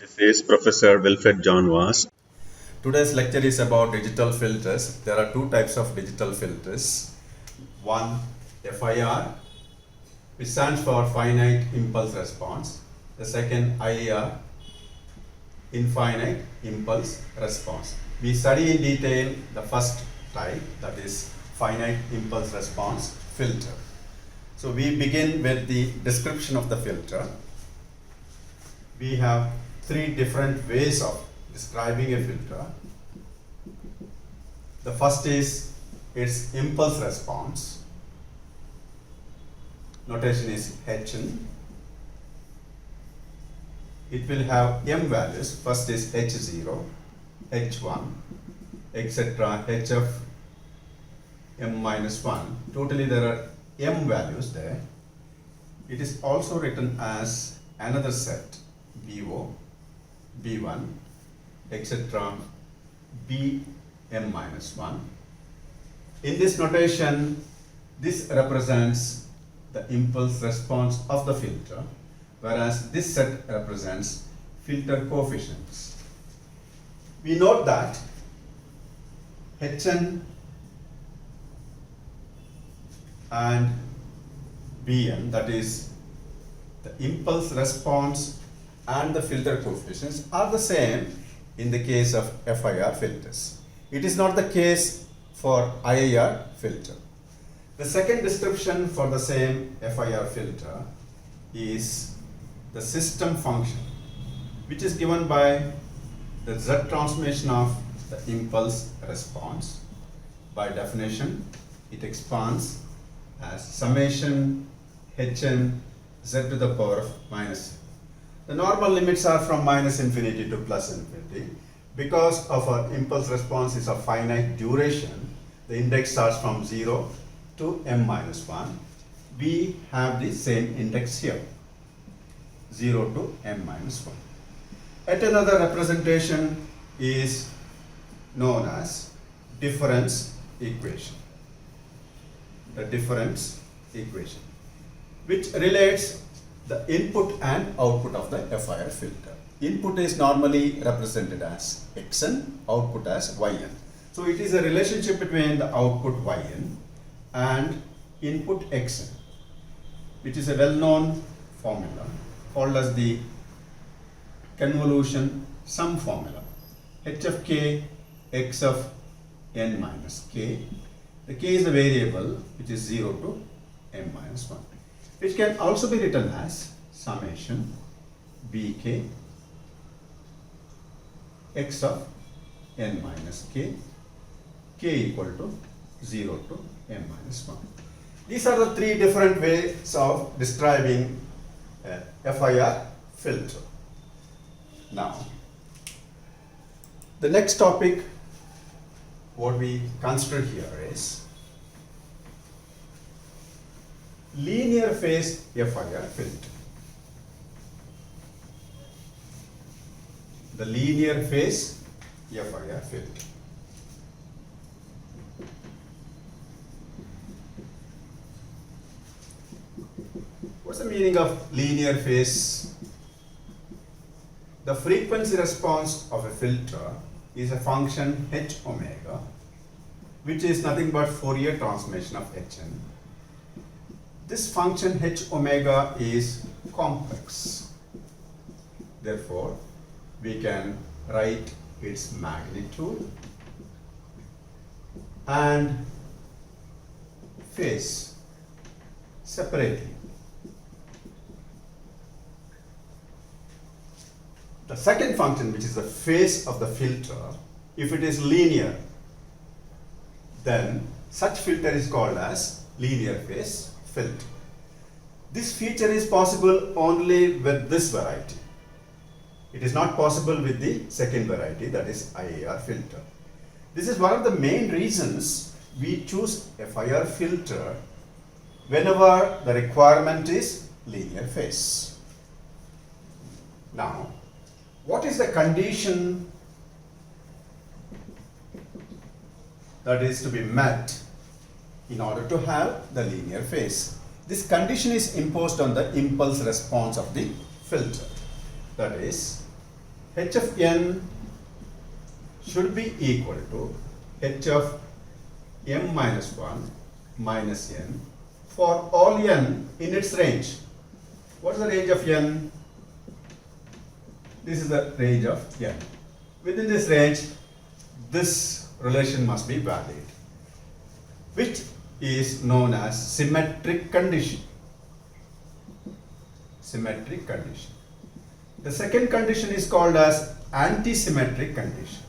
This is Professor Wilfred John Was. Today's lecture is about digital filters. There are two types of digital filters. One, FIR, which stands for finite impulse response. The second, IR, infinite impulse response. We study in detail the first type, that is finite impulse response filter. So we begin with the description of the filter. We have three different ways of describing a filter. The first is its impulse response. Notation is Hn. It will have m values. First is H0, H1, etc. Hf m minus 1. Totally there are m values there. It is also written as another set BO, B1, etc. Bm minus 1. In this notation, this represents the impulse response of the filter, whereas this set represents filter coefficients. We note that Hn and Bn, that is the impulse response and the filter coefficients, are the same in the case of FIR filters. It is not the case for IIR filter. The second description for the same FIR filter is the system function, which is given by the Z transformation of the impulse response. By definition, it expands as summation Hn z to the power of minus. The normal limits are from minus infinity to plus infinity. Because of our impulse response is of finite duration, the index starts from 0 to m minus 1. We have the same index here, 0 to m minus 1. Yet another representation is known as difference equation. The difference equation, which relates the input and output of the FIR filter. Input is normally represented as Xn, output as Yn. So it is a relationship between the output Yn and input Xn, which is a well-known formula called as the convolution sum formula. H of k, x of n minus k. The k is a variable which is 0 to m minus 1, which can also be written as summation bk x of n minus k, k equal to 0 to m minus 1. These are the three different ways of describing a FIR filter. Now, the next topic what we consider here is linear phase FIR filter. The linear phase FIR filter. What's the meaning of linear phase? The frequency response of a filter is a function h omega, which is nothing but Fourier transformation of Hn. This function h omega is complex. Therefore, we can write its magnitude and phase separately. The second function, which is the phase of the filter, if it is linear, then such filter is called as linear phase filter. This feature is possible only with this variety. It is not possible with the second variety, that is IIR filter. This is one of the main reasons we choose a FIR filter whenever the requirement is linear phase. Now, what is the condition that is to be met in order to have the linear phase? This condition is imposed on the impulse response of the filter. That is, h of n should be equal to h of m minus 1 minus n for all n in its range. What is the range of n? This is the range of n. Within this range, this relation must be valid, which is known as symmetric condition. Symmetric condition. The second condition is called as anti-symmetric condition.